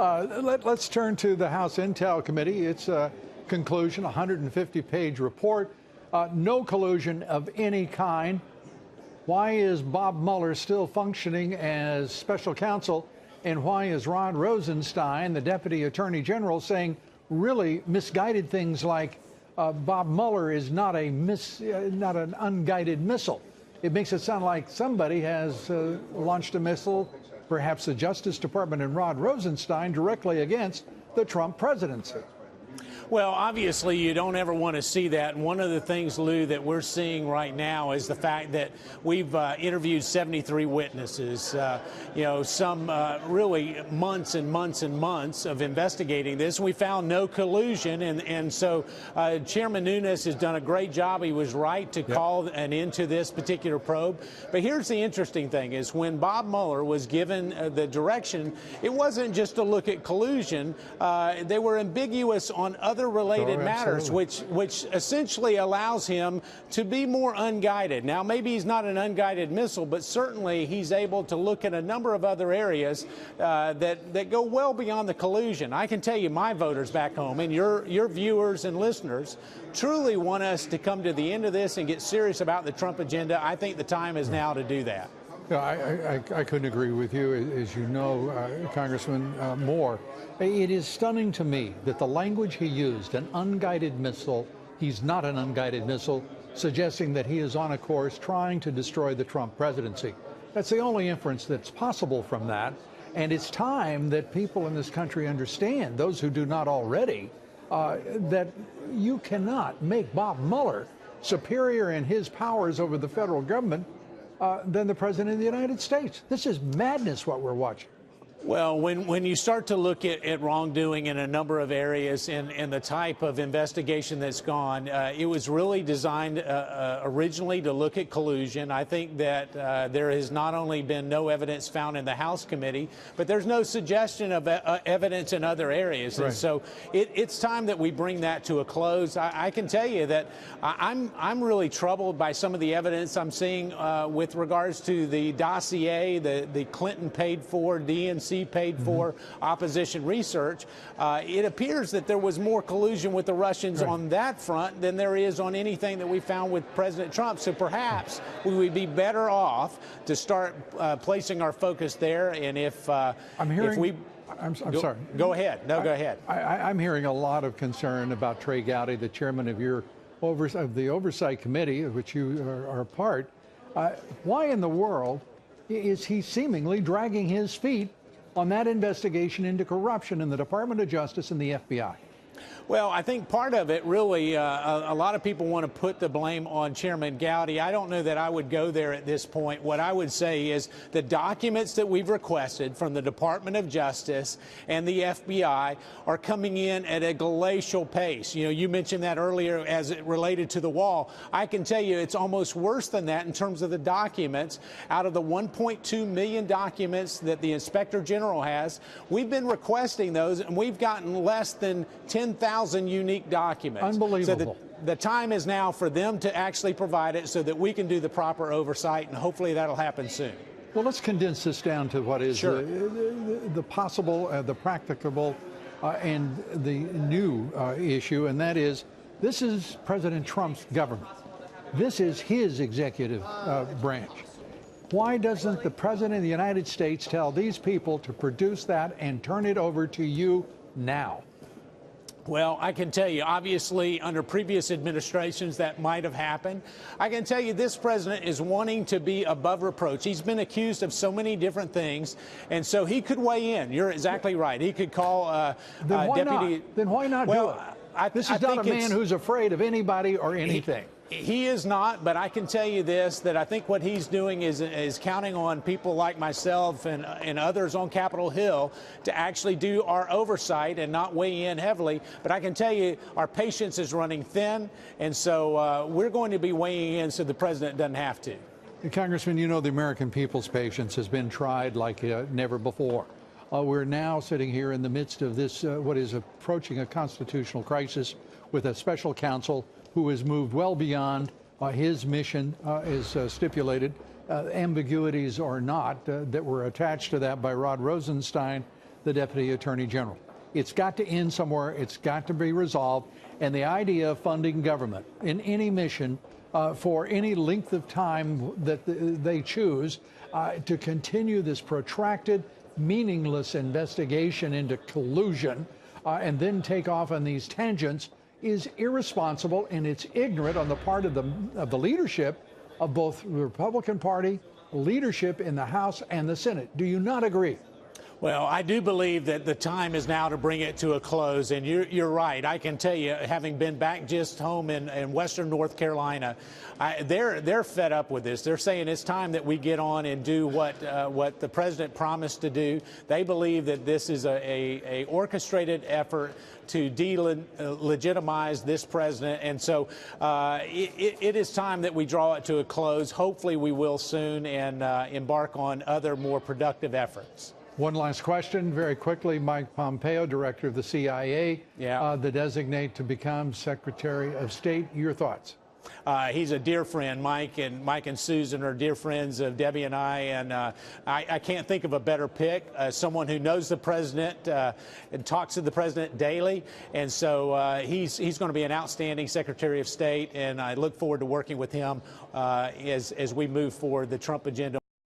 Let's turn to the House Intel Committee. It's a conclusion, 150-page report. No collusion of any kind. Why is Bob Mueller still functioning as special counsel? And why is Rod Rosenstein, the Deputy Attorney General, saying really misguided things like Bob Mueller is not an unguided missile? It makes it sound like somebody has launched a missile, perhaps the Justice Department and Rod Rosenstein, directly against the Trump presidency. Well, obviously, you don't ever want to see that. And one of the things, Lou, that we're seeing right now is the fact that we've interviewed 73 witnesses, some really months and months and months of investigating this. We found no collusion. And so Chairman Nunes has done a great job. He was right to call an end to this particular probe. But here's the interesting thing is when Bob Mueller was given the direction, it wasn't just to look at collusion. They were ambiguous on other related matters, which essentially allows him to be more unguided. Now, maybe he's not an unguided missile, but certainly he's able to look at a number of other areas that go well beyond the collusion. I can tell you my voters back home and your viewers and listeners truly want us to come to the end of this and get serious about the Trump agenda. I think the time is now to do that. I couldn't agree with you, as you know, Congressman Moore. It is stunning to me that the language he used, an unguided missile, he's not an unguided missile, suggesting that he is on a course trying to destroy the Trump presidency. That's the only inference that's possible from that. And it's time that people in this country understand, those who do not already, that you cannot make Bob Mueller superior in his powers over the federal government than the President of the United States. This is madness, what we're watching. Well, when you start to look at wrongdoing in a number of areas and the type of investigation that's gone, it was really designed originally to look at collusion. I think that there has not only been no evidence found in the House committee, but there's no suggestion of evidence in other areas. Right. And so it's time that we bring that to a close. I can tell you that I'm really troubled by some of the evidence I'm seeing with regards to the dossier, the Clinton paid for, DNC paid for opposition research. It appears that there was more collusion with the Russians on that front than there is on anything that we found with President Trump. So perhaps we would be better off to start placing our focus there. And if we... I'm sorry. Go ahead. No, go ahead. I'm hearing a lot of concern about Trey Gowdy, the chairman of the Oversight Committee, of which you are a part. Why in the world is he seemingly dragging his feet on that investigation into corruption in the Department of Justice and the FBI? Well, I think part of it really, a lot of people want to put the blame on Chairman Gowdy. I don't know that I would go there at this point. What I would say is the documents that we've requested from the Department of Justice and the FBI are coming in at a glacial pace. You know, you mentioned that earlier as it related to the wall. I can tell you it's almost worse than that in terms of the documents. Out of the 1.2 million documents that the Inspector General has, we've been requesting those, and we've gotten less than 10,000 unique documents. Unbelievable. So the time is now for them to actually provide it so that we can do the proper oversight, and hopefully that'll happen soon. Well, let's condense this down to what is the possible, the practicable, and the new issue, and that is this is President Trump's government. This is his executive branch. Why doesn't the President of the United States tell these people to produce that and turn it over to you now? Well, I can tell you, obviously, under previous administrations, that might have happened. I can tell you this president is wanting to be above reproach. He's been accused of so many different things, and so he could weigh in. You're exactly right. He could call deputy. Then why not do it? This is not a man who's afraid of anybody or anything. He is not, but I can tell you this, that I think what he's doing is counting on people like myself and others on Capitol Hill to actually do our oversight and not weigh in heavily. But I can tell you our patience is running thin, and so we're going to be weighing in so the president doesn't have to. Congressman, you know the American people's patience has been tried like never before. We're now sitting here in the midst of this, what is approaching a constitutional crisis, with a special counsel who has moved well beyond his mission as stipulated, ambiguities or not, that were attached to that by Rod Rosenstein. the Deputy Attorney General. It's got to end somewhere. It's got to be resolved. And the idea of funding government in any mission for any length of time that they choose to continue this protracted, meaningless investigation into collusion and then take off on these tangents is irresponsible, and it's ignorant on the part of the leadership of both the Republican Party, leadership in the House and the Senate. Do you not agree? Well, I do believe that the time is now to bring it to a close, and you're right. I can tell you, having been back just home in western North Carolina, they're fed up with this. They're saying it's time that we get on and do what the president promised to do. They believe that this is a orchestrated effort to delegitimize this president, and so it is time that we draw it to a close. Hopefully, we will soon, and embark on other more productive efforts. One last question, very quickly. Mike Pompeo, director of the CIA, the designate to become Secretary of State. Your thoughts? He's a dear friend. Mike and Susan are dear friends of Debbie and I, and I can't think of a better pick. Someone who knows the president and talks to the president daily, and so he's going to be an outstanding Secretary of State, and I look forward to working with him as we move forward the Trump agenda.